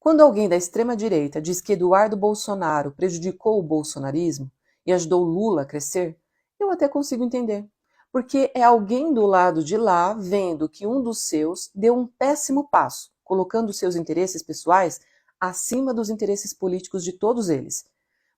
Quando alguém da extrema-direita diz que Eduardo Bolsonaro prejudicou o bolsonarismo e ajudou Lula a crescer, eu até consigo entender. Porque é alguém do lado de lá vendo que um dos seus deu um péssimo passo, colocando seus interesses pessoais acima dos interesses políticos de todos eles.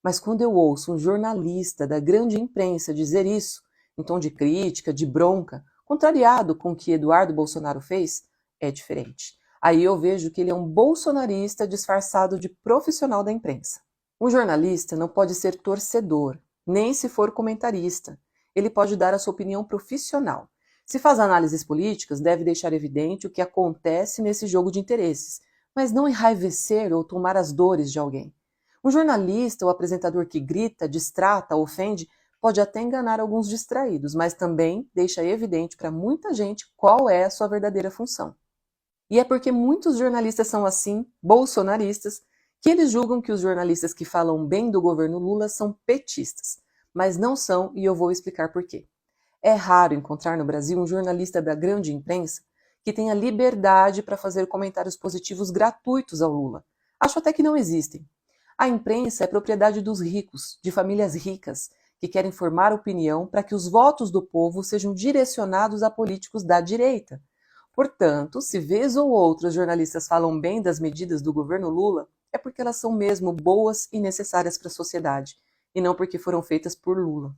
Mas quando eu ouço um jornalista da grande imprensa dizer isso, em tom de crítica, de bronca, contrariado com o que Eduardo Bolsonaro fez, é diferente. Aí eu vejo que ele é um bolsonarista disfarçado de profissional da imprensa. Um jornalista não pode ser torcedor, nem se for comentarista. Ele pode dar a sua opinião profissional. Se faz análises políticas, deve deixar evidente o que acontece nesse jogo de interesses, mas não enraivecer ou tomar as dores de alguém. Um jornalista ou apresentador que grita, distrata, ofende, pode até enganar alguns distraídos, mas também deixa evidente para muita gente qual é a sua verdadeira função. E é porque muitos jornalistas são assim, bolsonaristas, que eles julgam que os jornalistas que falam bem do governo Lula são petistas. Mas não são, e eu vou explicar por quê. É raro encontrar no Brasil um jornalista da grande imprensa que tenha liberdade para fazer comentários positivos gratuitos ao Lula. Acho até que não existem. A imprensa é propriedade dos ricos, de famílias ricas, que querem formar opinião para que os votos do povo sejam direcionados a políticos da direita. Portanto, se vez ou outra os jornalistas falam bem das medidas do governo Lula, é porque elas são mesmo boas e necessárias para a sociedade, e não porque foram feitas por Lula.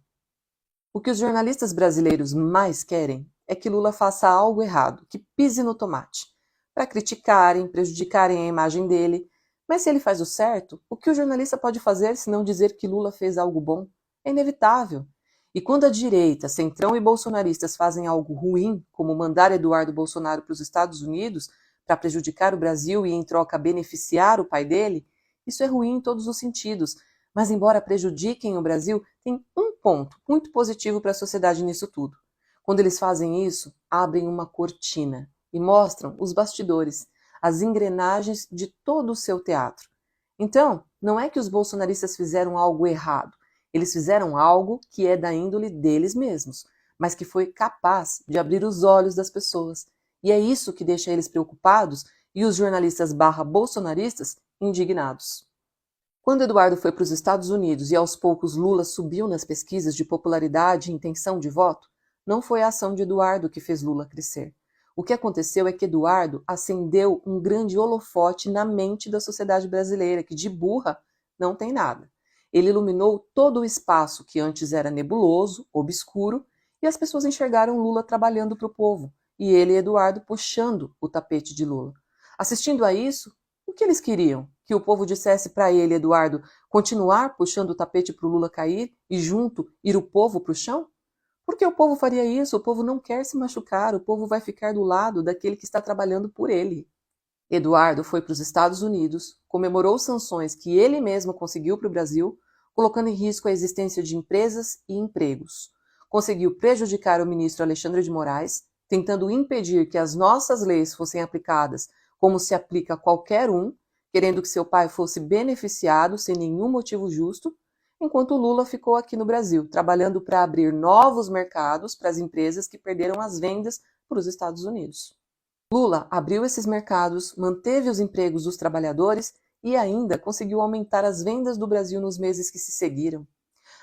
O que os jornalistas brasileiros mais querem é que Lula faça algo errado, que pise no tomate, para criticarem, prejudicarem a imagem dele. Mas se ele faz o certo, o que o jornalista pode fazer se não dizer que Lula fez algo bom? É inevitável. E quando a direita, centrão e bolsonaristas fazem algo ruim, como mandar Eduardo Bolsonaro para os Estados Unidos para prejudicar o Brasil e, em troca, beneficiar o pai dele, isso é ruim em todos os sentidos. Mas, embora prejudiquem o Brasil, tem um ponto muito positivo para a sociedade nisso tudo. Quando eles fazem isso, abrem uma cortina e mostram os bastidores, as engrenagens de todo o seu teatro. Então, não é que os bolsonaristas fizeram algo errado. Eles fizeram algo que é da índole deles mesmos, mas que foi capaz de abrir os olhos das pessoas. E é isso que deixa eles preocupados e os jornalistas bolsonaristas indignados. Quando Eduardo foi para os Estados Unidos e aos poucos Lula subiu nas pesquisas de popularidade e intenção de voto, não foi a ação de Eduardo que fez Lula crescer. O que aconteceu é que Eduardo acendeu um grande holofote na mente da sociedade brasileira, que de burra não tem nada. Ele iluminou todo o espaço que antes era nebuloso, obscuro, e as pessoas enxergaram Lula trabalhando para o povo, e ele, Eduardo, puxando o tapete de Lula. Assistindo a isso, o que eles queriam? Que o povo dissesse para ele, Eduardo, continuar puxando o tapete para o Lula cair e junto ir o povo para o chão? Por que o povo faria isso? O povo não quer se machucar, o povo vai ficar do lado daquele que está trabalhando por ele. Eduardo foi para os Estados Unidos, comemorou sanções que ele mesmo conseguiu para o Brasil, colocando em risco a existência de empresas e empregos. Conseguiu prejudicar o ministro Alexandre de Moraes, tentando impedir que as nossas leis fossem aplicadas como se aplica a qualquer um, querendo que seu pai fosse beneficiado sem nenhum motivo justo, enquanto Lula ficou aqui no Brasil, trabalhando para abrir novos mercados para as empresas que perderam as vendas para os Estados Unidos. Lula abriu esses mercados, manteve os empregos dos trabalhadores e ainda conseguiu aumentar as vendas do Brasil nos meses que se seguiram.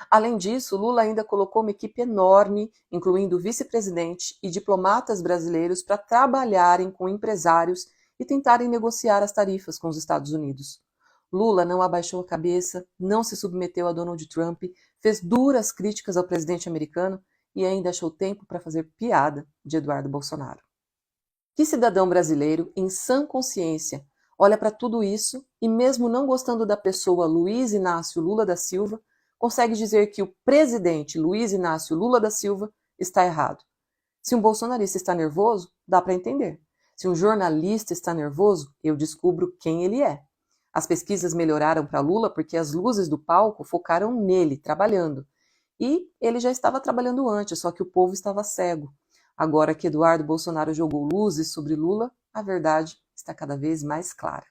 Além disso, Lula ainda colocou uma equipe enorme, incluindo o vice-presidente e diplomatas brasileiros, para trabalharem com empresários e tentarem negociar as tarifas com os Estados Unidos. Lula não abaixou a cabeça, não se submeteu a Donald Trump, fez duras críticas ao presidente americano e ainda achou tempo para fazer piada de Eduardo Bolsonaro. Que cidadão brasileiro, em sã consciência, olha para tudo isso e, mesmo não gostando da pessoa Luiz Inácio Lula da Silva, consegue dizer que o presidente Luiz Inácio Lula da Silva está errado? Se um bolsonarista está nervoso, dá para entender. Se um jornalista está nervoso, eu descubro quem ele é. As pesquisas melhoraram para Lula porque as luzes do palco focaram nele, trabalhando. E ele já estava trabalhando antes, só que o povo estava cego. Agora que Eduardo Bolsonaro jogou luzes sobre Lula, a verdade está cada vez mais clara.